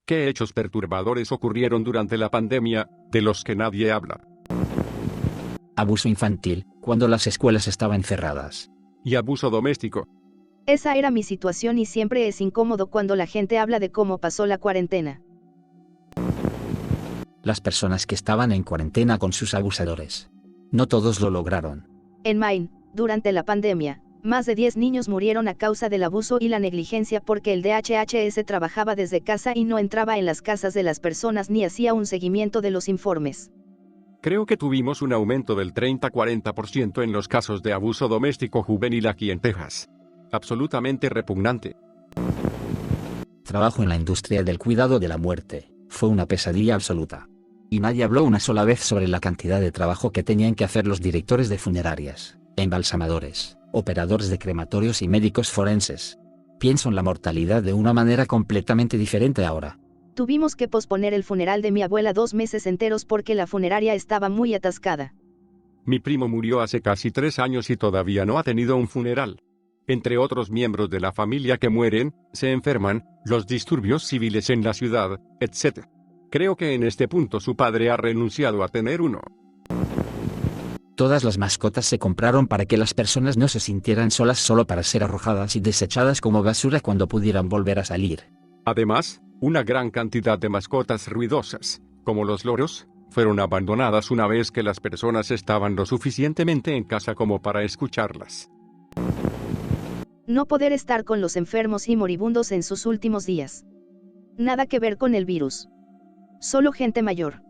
¿Qué hechos perturbadores ocurrieron durante la pandemia, de los que nadie habla? Abuso infantil, cuando las escuelas estaban cerradas. Y abuso doméstico. Esa era mi situación y siempre es incómodo cuando la gente habla de cómo pasó la cuarentena. Las personas que estaban en cuarentena con sus abusadores. No todos lo lograron. En Maine, durante la pandemia, más de 10 niños murieron a causa del abuso y la negligencia porque el DHHS trabajaba desde casa y no entraba en las casas de las personas ni hacía un seguimiento de los informes. Creo que tuvimos un aumento del 30-40% en los casos de abuso doméstico juvenil aquí en Texas. Absolutamente repugnante. Trabajo en la industria del cuidado de la muerte. Fue una pesadilla absoluta. Y nadie habló una sola vez sobre la cantidad de trabajo que tenían que hacer los directores de funerarias, embalsamadores, operadores de crematorios y médicos forenses. Pienso en la mortalidad de una manera completamente diferente ahora. Tuvimos que posponer el funeral de mi abuela 2 meses enteros porque la funeraria estaba muy atascada. Mi primo murió hace casi 3 años y todavía no ha tenido un funeral. Entre otros miembros de la familia que mueren, se enferman, los disturbios civiles en la ciudad, etc. Creo que en este punto su padre ha renunciado a tener uno. Todas las mascotas se compraron para que las personas no se sintieran solas solo para ser arrojadas y desechadas como basura cuando pudieran volver a salir. Además, una gran cantidad de mascotas ruidosas, como los loros, fueron abandonadas una vez que las personas estaban lo suficientemente en casa como para escucharlas. No poder estar con los enfermos y moribundos en sus últimos días. Nada que ver con el virus. Solo gente mayor.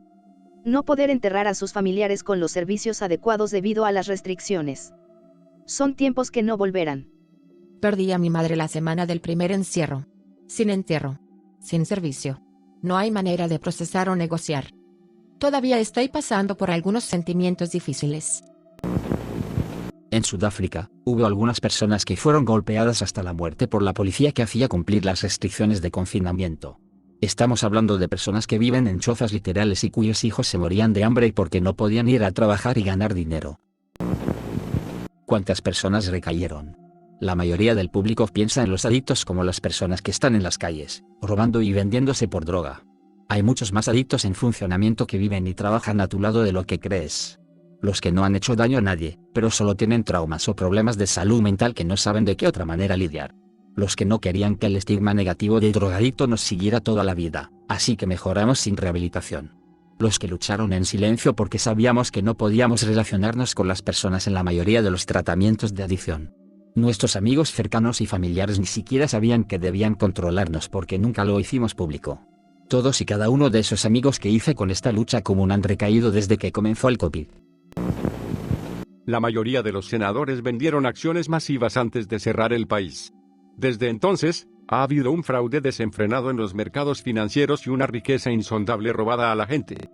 No poder enterrar a sus familiares con los servicios adecuados debido a las restricciones. Son tiempos que no volverán. Perdí a mi madre la semana del primer encierro. Sin entierro. Sin servicio. No hay manera de procesar o negociar. Todavía estoy pasando por algunos sentimientos difíciles. En Sudáfrica, hubo algunas personas que fueron golpeadas hasta la muerte por la policía que hacía cumplir las restricciones de confinamiento. Estamos hablando de personas que viven en chozas literales y cuyos hijos se morían de hambre porque no podían ir a trabajar y ganar dinero. ¿Cuántas personas recayeron? La mayoría del público piensa en los adictos como las personas que están en las calles, robando y vendiéndose por droga. Hay muchos más adictos en funcionamiento que viven y trabajan a tu lado de lo que crees. Los que no han hecho daño a nadie, pero solo tienen traumas o problemas de salud mental que no saben de qué otra manera lidiar. Los que no querían que el estigma negativo del drogadicto nos siguiera toda la vida, así que mejoramos sin rehabilitación. Los que lucharon en silencio porque sabíamos que no podíamos relacionarnos con las personas en la mayoría de los tratamientos de adicción. Nuestros amigos cercanos y familiares ni siquiera sabían que debían controlarnos porque nunca lo hicimos público. Todos y cada uno de esos amigos que hice con esta lucha común han recaído desde que comenzó el COVID. La mayoría de los senadores vendieron acciones masivas antes de cerrar el país. Desde entonces, ha habido un fraude desenfrenado en los mercados financieros y una riqueza insondable robada a la gente.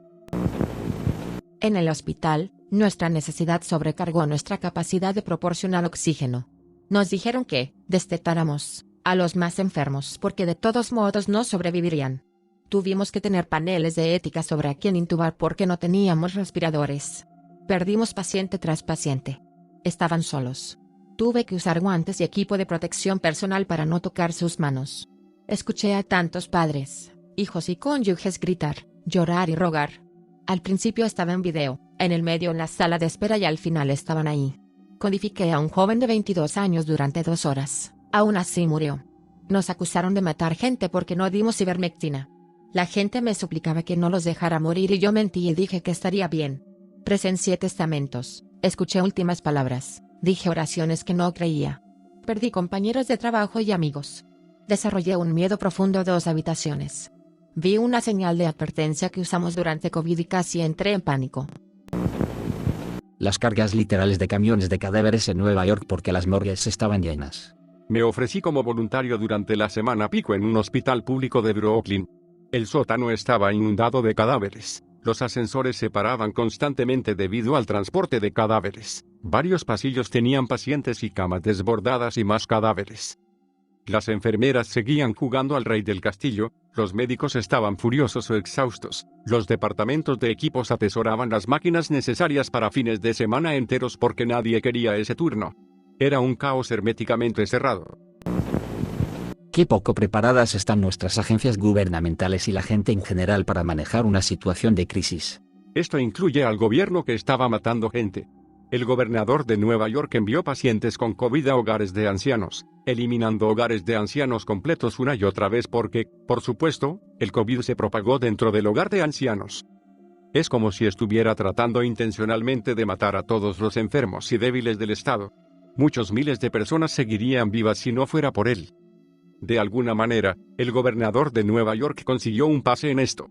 En el hospital, nuestra necesidad sobrecargó nuestra capacidad de proporcionar oxígeno. Nos dijeron que destetáramos a los más enfermos porque de todos modos no sobrevivirían. Tuvimos que tener paneles de ética sobre a quién intubar porque no teníamos respiradores. Perdimos paciente tras paciente. Estaban solos. Tuve que usar guantes y equipo de protección personal para no tocar sus manos. Escuché a tantos padres, hijos y cónyuges gritar, llorar y rogar. Al principio estaba en video, en el medio en la sala de espera y al final estaban ahí. Codifiqué a un joven de 22 años durante 2 horas. Aún así murió. Nos acusaron de matar gente porque no dimos ivermectina. La gente me suplicaba que no los dejara morir y yo mentí y dije que estaría bien. Presencié testamentos, escuché últimas palabras, dije oraciones que no creía. Perdí compañeros de trabajo y amigos. Desarrollé un miedo profundo a 2 habitaciones. Vi una señal de advertencia que usamos durante COVID y casi entré en pánico. Las cargas literales de camiones de cadáveres en Nueva York porque las morgues estaban llenas. Me ofrecí como voluntario durante la semana pico en un hospital público de Brooklyn. El sótano estaba inundado de cadáveres. Los ascensores se paraban constantemente debido al transporte de cadáveres. Varios pasillos tenían pacientes y camas desbordadas y más cadáveres. Las enfermeras seguían jugando al rey del castillo, los médicos estaban furiosos o exhaustos, los departamentos de equipos atesoraban las máquinas necesarias para fines de semana enteros porque nadie quería ese turno. Era un caos herméticamente cerrado. Qué poco preparadas están nuestras agencias gubernamentales y la gente en general para manejar una situación de crisis. Esto incluye al gobierno que estaba matando gente. El gobernador de Nueva York envió pacientes con COVID a hogares de ancianos, eliminando hogares de ancianos completos una y otra vez porque, por supuesto, el COVID se propagó dentro del hogar de ancianos. Es como si estuviera tratando intencionalmente de matar a todos los enfermos y débiles del estado. Muchos miles de personas seguirían vivas si no fuera por él. De alguna manera, el gobernador de Nueva York consiguió un pase en esto.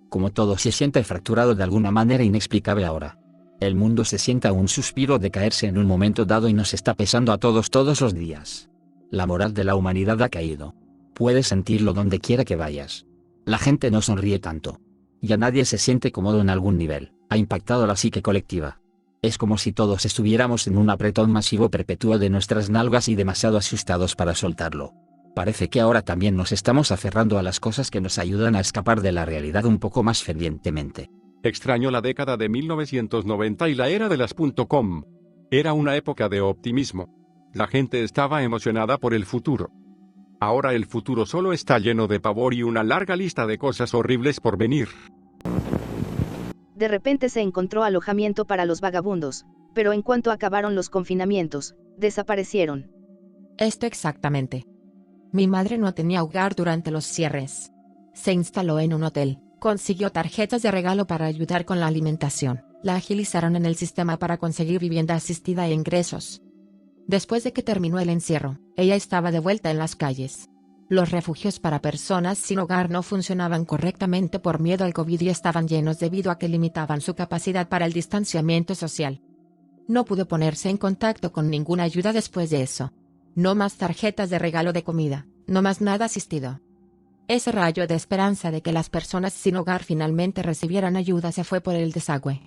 Como todo se siente fracturado de alguna manera inexplicable ahora. El mundo se sienta un suspiro de caerse en un momento dado y nos está pesando a todos los días. La moral de la humanidad ha caído. Puedes sentirlo donde quiera que vayas. La gente no sonríe tanto. Ya nadie se siente cómodo en algún nivel. Ha impactado la psique colectiva. Es como si todos estuviéramos en un apretón masivo perpetuo de nuestras nalgas y demasiado asustados para soltarlo. Parece que ahora también nos estamos aferrando a las cosas que nos ayudan a escapar de la realidad un poco más fervientemente. Extraño la década de 1990 y la era de las .com. Era una época de optimismo. La gente estaba emocionada por el futuro. Ahora el futuro solo está lleno de pavor y una larga lista de cosas horribles por venir. De repente se encontró alojamiento para los vagabundos, pero en cuanto acabaron los confinamientos, desaparecieron. Esto exactamente. Mi madre no tenía hogar durante los cierres. Se instaló en un hotel, consiguió tarjetas de regalo para ayudar con la alimentación, la agilizaron en el sistema para conseguir vivienda asistida e ingresos. Después de que terminó el encierro, ella estaba de vuelta en las calles. Los refugios para personas sin hogar no funcionaban correctamente por miedo al COVID y estaban llenos debido a que limitaban su capacidad para el distanciamiento social. No pudo ponerse en contacto con ninguna ayuda después de eso. No más tarjetas de regalo de comida, no más nada asistido. Ese rayo de esperanza de que las personas sin hogar finalmente recibieran ayuda se fue por el desagüe.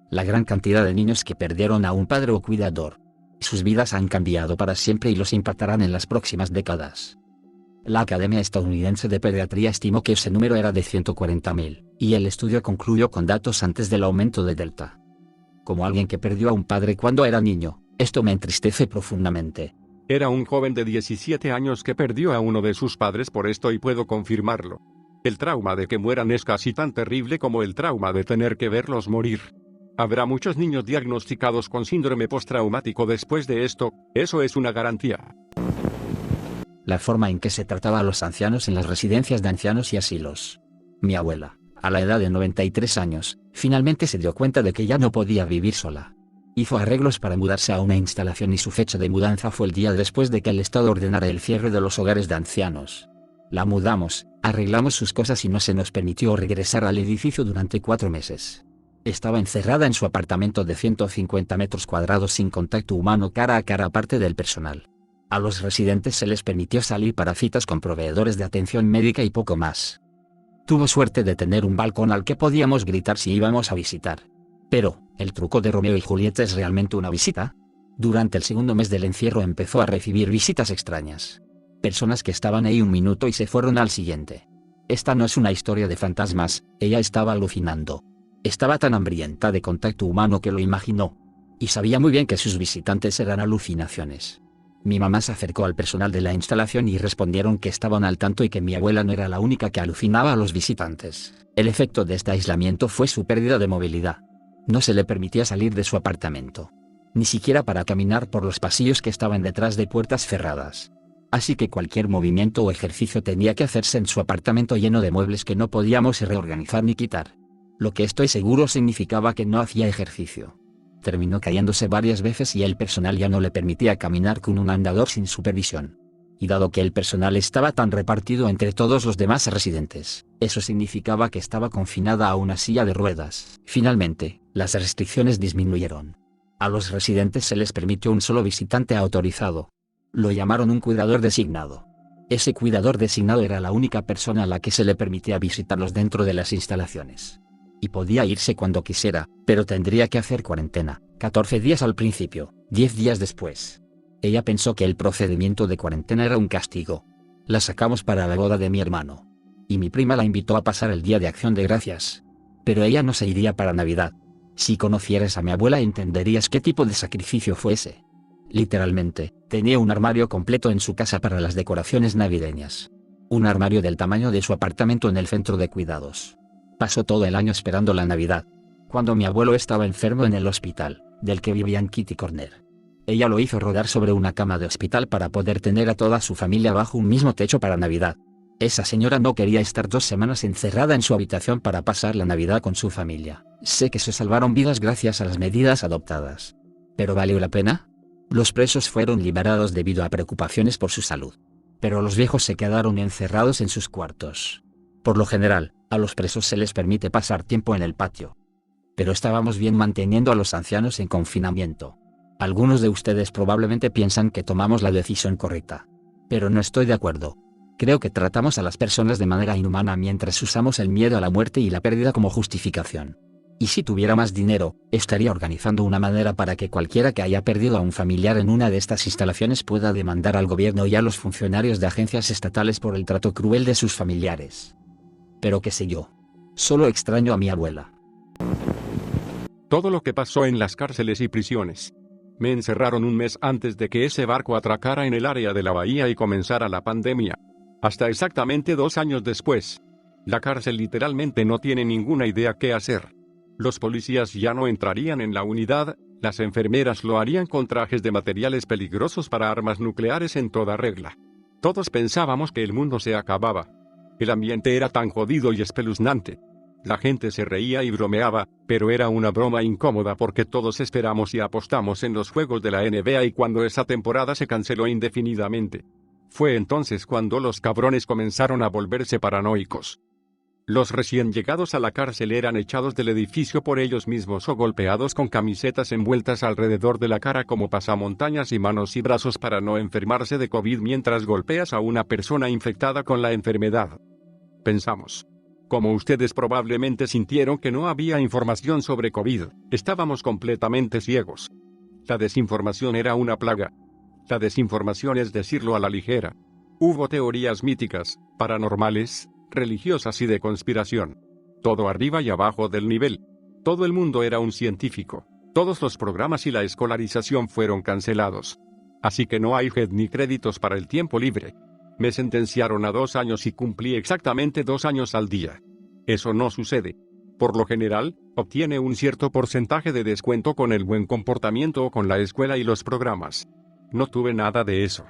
La gran cantidad de niños que perdieron a un padre o cuidador. Sus vidas han cambiado para siempre y los impactarán en las próximas décadas. La Academia Estadounidense de Pediatría estimó que ese número era de 140.000, y el estudio concluyó con datos antes del aumento de Delta. Como alguien que perdió a un padre cuando era niño, esto me entristece profundamente. Era un joven de 17 años que perdió a uno de sus padres por esto y puedo confirmarlo. El trauma de que mueran es casi tan terrible como el trauma de tener que verlos morir. Habrá muchos niños diagnosticados con síndrome postraumático después de esto, eso es una garantía. La forma en que se trataba a los ancianos en las residencias de ancianos y asilos. Mi abuela, a la edad de 93 años, finalmente se dio cuenta de que ya no podía vivir sola. Hizo arreglos para mudarse a una instalación y su fecha de mudanza fue el día después de que el Estado ordenara el cierre de los hogares de ancianos. La mudamos, arreglamos sus cosas y no se nos permitió regresar al edificio durante 4 meses. Estaba encerrada en su apartamento de 150 metros cuadrados sin contacto humano cara a cara aparte del personal. A los residentes se les permitió salir para citas con proveedores de atención médica y poco más. Tuvo suerte de tener un balcón al que podíamos gritar si íbamos a visitar. Pero, ¿el truco de Romeo y Julieta es realmente una visita? Durante el segundo mes del encierro empezó a recibir visitas extrañas. Personas que estaban ahí un minuto y se fueron al siguiente. Esta no es una historia de fantasmas, ella estaba alucinando. Estaba tan hambrienta de contacto humano que lo imaginó. Y sabía muy bien que sus visitantes eran alucinaciones. Mi mamá se acercó al personal de la instalación y respondieron que estaban al tanto y que mi abuela no era la única que alucinaba a los visitantes. El efecto de este aislamiento fue su pérdida de movilidad. No se le permitía salir de su apartamento. Ni siquiera para caminar por los pasillos que estaban detrás de puertas cerradas. Así que cualquier movimiento o ejercicio tenía que hacerse en su apartamento lleno de muebles que no podíamos reorganizar ni quitar. Lo que estoy seguro significaba que no hacía ejercicio. Terminó cayéndose varias veces y el personal ya no le permitía caminar con un andador sin supervisión. Y dado que el personal estaba tan repartido entre todos los demás residentes, eso significaba que estaba confinada a una silla de ruedas. Finalmente, las restricciones disminuyeron. A los residentes se les permitió un solo visitante autorizado. Lo llamaron un cuidador designado. Ese cuidador designado era la única persona a la que se le permitía visitarlos dentro de las instalaciones. Y podía irse cuando quisiera, pero tendría que hacer cuarentena, 14 días al principio, 10 días después. Ella pensó que el procedimiento de cuarentena era un castigo. La sacamos para la boda de mi hermano. Y mi prima la invitó a pasar el Día de Acción de Gracias. Pero ella no se iría para Navidad. Si conocieras a mi abuela entenderías qué tipo de sacrificio fue ese. Literalmente, tenía un armario completo en su casa para las decoraciones navideñas. Un armario del tamaño de su apartamento en el centro de cuidados. Pasó todo el año esperando la Navidad. Cuando mi abuelo estaba enfermo en el hospital, del que vivía en Kitty Corner. Ella lo hizo rodar sobre una cama de hospital para poder tener a toda su familia bajo un mismo techo para Navidad. Esa señora no quería estar 2 semanas encerrada en su habitación para pasar la Navidad con su familia. Sé que se salvaron vidas gracias a las medidas adoptadas. ¿Pero valió la pena? Los presos fueron liberados debido a preocupaciones por su salud. Pero los viejos se quedaron encerrados en sus cuartos. Por lo general, a los presos se les permite pasar tiempo en el patio. Pero estábamos bien manteniendo a los ancianos en confinamiento. Algunos de ustedes probablemente piensan que tomamos la decisión correcta. Pero no estoy de acuerdo. Creo que tratamos a las personas de manera inhumana mientras usamos el miedo a la muerte y la pérdida como justificación. Y si tuviera más dinero, estaría organizando una manera para que cualquiera que haya perdido a un familiar en una de estas instalaciones pueda demandar al gobierno y a los funcionarios de agencias estatales por el trato cruel de sus familiares. Pero qué sé yo. Solo extraño a mi abuela. Todo lo que pasó en las cárceles y prisiones. Me encerraron un mes antes de que ese barco atracara en el área de la bahía y comenzara la pandemia. Hasta exactamente 2 años después. La cárcel literalmente no tiene ninguna idea qué hacer. Los policías ya no entrarían en la unidad, las enfermeras lo harían con trajes de materiales peligrosos para armas nucleares en toda regla. Todos pensábamos que el mundo se acababa. El ambiente era tan jodido y espeluznante. La gente se reía y bromeaba, pero era una broma incómoda porque todos esperamos y apostamos en los juegos de la NBA y cuando esa temporada se canceló indefinidamente. Fue entonces cuando los cabrones comenzaron a volverse paranoicos. Los recién llegados a la cárcel eran echados del edificio por ellos mismos o golpeados con camisetas envueltas alrededor de la cara como pasamontañas y manos y brazos para no enfermarse de COVID mientras golpeas a una persona infectada con la enfermedad. Pensamos. Como ustedes probablemente sintieron que no había información sobre COVID, estábamos completamente ciegos. La desinformación era una plaga. La desinformación es decirlo a la ligera. Hubo teorías míticas, paranormales, religiosas y de conspiración. Todo arriba y abajo del nivel. Todo el mundo era un científico. Todos los programas y la escolarización fueron cancelados. Así que no hay head ni créditos para el tiempo libre. Me sentenciaron a 2 años y cumplí exactamente 2 años al día. Eso no sucede. Por lo general, obtiene un cierto porcentaje de descuento con el buen comportamiento o con la escuela y los programas. No tuve nada de eso.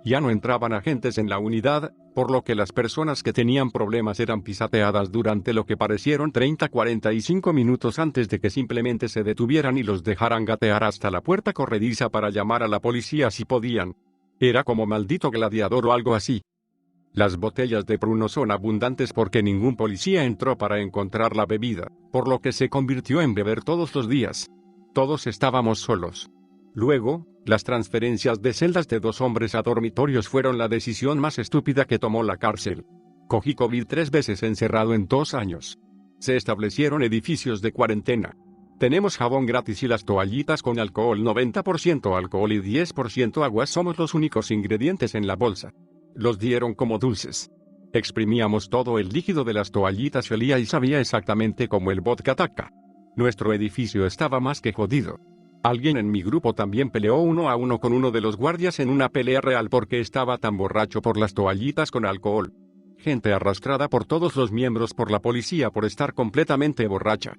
Ya no entraban agentes en la unidad, por lo que las personas que tenían problemas eran pisoteadas durante lo que parecieron 30-45 minutos antes de que simplemente se detuvieran y los dejaran gatear hasta la puerta corrediza para llamar a la policía si podían. Era como maldito gladiador o algo así. Las botellas de pruno son abundantes porque ningún policía entró para encontrar la bebida, por lo que se convirtió en beber todos los días. Todos estábamos solos. Luego, las transferencias de celdas de 2 hombres a dormitorios fueron la decisión más estúpida que tomó la cárcel. Cogí COVID 3 veces encerrado en 2 años. Se establecieron edificios de cuarentena. Tenemos jabón gratis y las toallitas con alcohol 90% alcohol y 10% agua somos los únicos ingredientes en la bolsa. Los dieron como dulces. Exprimíamos todo el líquido de las toallitas y olía y sabía exactamente como el vodka Taka. Nuestro edificio estaba más que jodido. Alguien en mi grupo también peleó 1 a 1 con uno de los guardias en una pelea real porque estaba tan borracho por las toallitas con alcohol. Gente arrastrada por todos los miembros por la policía por estar completamente borracha.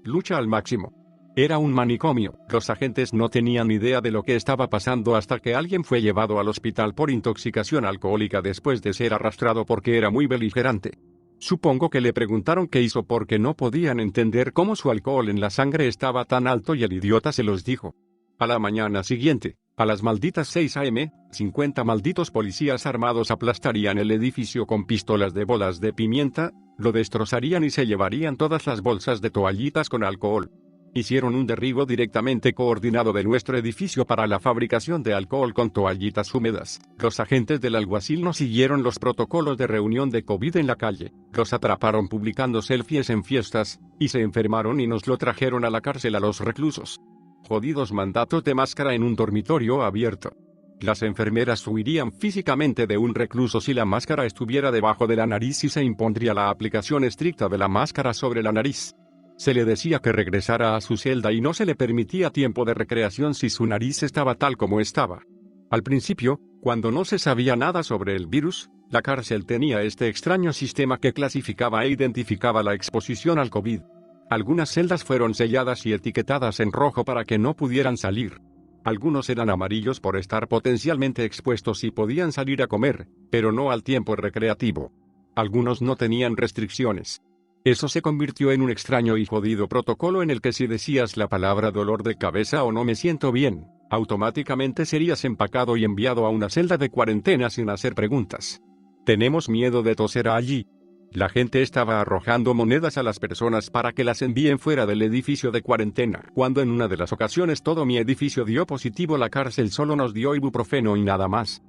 Lucha al máximo. Era un manicomio. Los agentes no tenían idea de lo que estaba pasando hasta que alguien fue llevado al hospital por intoxicación alcohólica después de ser arrastrado porque era muy beligerante. Supongo que le preguntaron qué hizo porque no podían entender cómo su alcohol en la sangre estaba tan alto y el idiota se los dijo. A la mañana siguiente, a las malditas 6 a.m., 50 malditos policías armados aplastarían el edificio con pistolas de bolas de pimienta, lo destrozarían y se llevarían todas las bolsas de toallitas con alcohol. Hicieron un derribo directamente coordinado de nuestro edificio para la fabricación de alcohol con toallitas húmedas. Los agentes del alguacil no siguieron los protocolos de reunión de COVID en la calle. Los atraparon publicando selfies en fiestas, y se enfermaron y nos lo trajeron a la cárcel a los reclusos. Jodidos mandatos de máscara en un dormitorio abierto. Las enfermeras huirían físicamente de un recluso si la máscara estuviera debajo de la nariz y se impondría la aplicación estricta de la máscara sobre la nariz. Se le decía que regresara a su celda y no se le permitía tiempo de recreación si su nariz estaba tal como estaba. Al principio, cuando no se sabía nada sobre el virus, la cárcel tenía este extraño sistema que clasificaba e identificaba la exposición al COVID. Algunas celdas fueron selladas y etiquetadas en rojo para que no pudieran salir. Algunos eran amarillos por estar potencialmente expuestos y podían salir a comer, pero no al tiempo recreativo. Algunos no tenían restricciones. Eso se convirtió en un extraño y jodido protocolo en el que si decías la palabra dolor de cabeza o no me siento bien, automáticamente serías empacado y enviado a una celda de cuarentena sin hacer preguntas. Tenemos miedo de toser allí. La gente estaba arrojando monedas a las personas para que las envíen fuera del edificio de cuarentena. Cuando en una de las ocasiones todo mi edificio dio positivo, la cárcel solo nos dio ibuprofeno y nada más.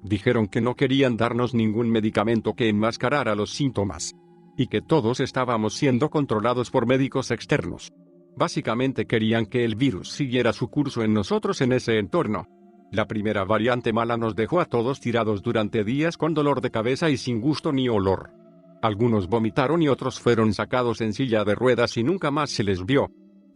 Dijeron que no querían darnos ningún medicamento que enmascarara los síntomas. Y que todos estábamos siendo controlados por médicos externos. Básicamente querían que el virus siguiera su curso en nosotros en ese entorno. La primera variante mala nos dejó a todos tirados durante días con dolor de cabeza y sin gusto ni olor. Algunos vomitaron y otros fueron sacados en silla de ruedas y nunca más se les vio.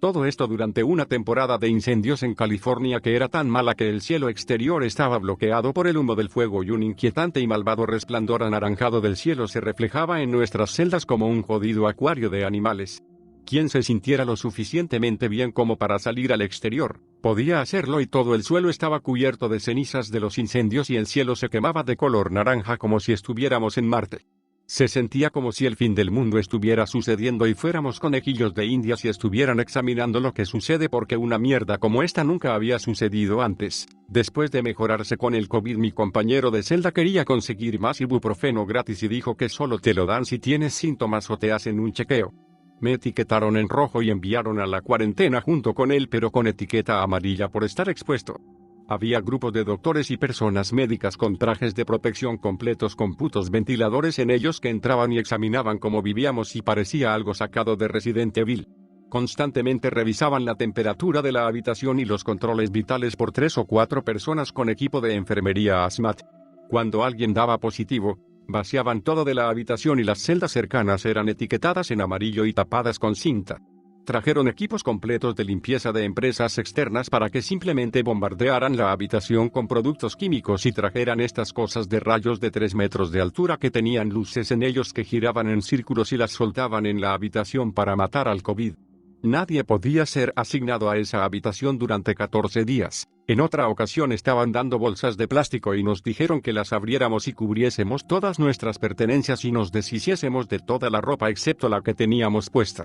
Todo esto durante una temporada de incendios en California que era tan mala que el cielo exterior estaba bloqueado por el humo del fuego y un inquietante y malvado resplandor anaranjado del cielo se reflejaba en nuestras celdas como un jodido acuario de animales. Quien se sintiera lo suficientemente bien como para salir al exterior, podía hacerlo y todo el suelo estaba cubierto de cenizas de los incendios y el cielo se quemaba de color naranja como si estuviéramos en Marte. Se sentía como si el fin del mundo estuviera sucediendo y fuéramos conejillos de indias y estuvieran examinando lo que sucede porque una mierda como esta nunca había sucedido antes. Después de mejorarse con el COVID, mi compañero de celda quería conseguir más ibuprofeno gratis y dijo que solo te lo dan si tienes síntomas o te hacen un chequeo. Me etiquetaron en rojo y enviaron a la cuarentena junto con él, pero con etiqueta amarilla por estar expuesto. Había grupos de doctores y personas médicas con trajes de protección completos con putos ventiladores en ellos que entraban y examinaban cómo vivíamos y parecía algo sacado de Resident Evil. Constantemente revisaban la temperatura de la habitación y los controles vitales por 3 o 4 personas con equipo de enfermería ASMAT. Cuando alguien daba positivo, vaciaban todo de la habitación y las celdas cercanas eran etiquetadas en amarillo y tapadas con cinta. Trajeron equipos completos de limpieza de empresas externas para que simplemente bombardearan la habitación con productos químicos y trajeran estas cosas de rayos de 3 metros de altura que tenían luces en ellos que giraban en círculos y las soltaban en la habitación para matar al COVID. Nadie podía ser asignado a esa habitación durante 14 días. En otra ocasión estaban dando bolsas de plástico y nos dijeron que las abriéramos y cubriésemos todas nuestras pertenencias y nos deshiciésemos de toda la ropa excepto la que teníamos puesta.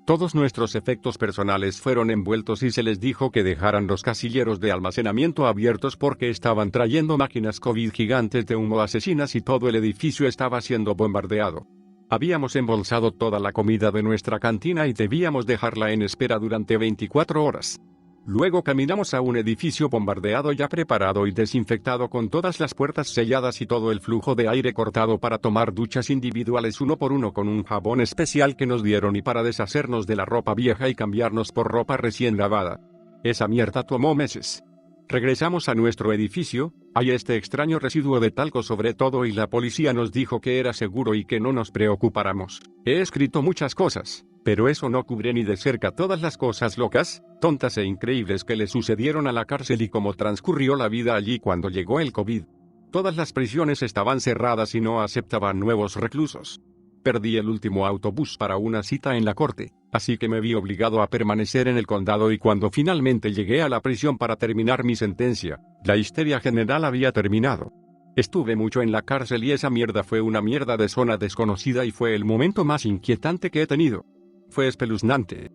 Todos nuestros efectos personales fueron envueltos y se les dijo que dejaran los casilleros de almacenamiento abiertos porque estaban trayendo máquinas COVID gigantes de humo asesinas y todo el edificio estaba siendo bombardeado. Habíamos embolsado toda la comida de nuestra cantina y debíamos dejarla en espera durante 24 horas. Luego caminamos a un edificio bombardeado ya preparado y desinfectado con todas las puertas selladas y todo el flujo de aire cortado para tomar duchas individuales uno por uno con un jabón especial que nos dieron y para deshacernos de la ropa vieja y cambiarnos por ropa recién lavada. Esa mierda tomó meses. Regresamos a nuestro edificio, hay este extraño residuo de talco sobre todo y la policía nos dijo que era seguro y que no nos preocupáramos. He escrito muchas cosas, pero eso no cubre ni de cerca todas las cosas locas, tontas e increíbles que le sucedieron a la cárcel y cómo transcurrió la vida allí cuando llegó el COVID. Todas las prisiones estaban cerradas y no aceptaban nuevos reclusos. Perdí el último autobús para una cita en la corte, así que me vi obligado a permanecer en el condado y cuando finalmente llegué a la prisión para terminar mi sentencia, la histeria general había terminado. Estuve mucho en la cárcel y esa mierda fue una mierda de zona desconocida y fue el momento más inquietante que he tenido. Fue espeluznante.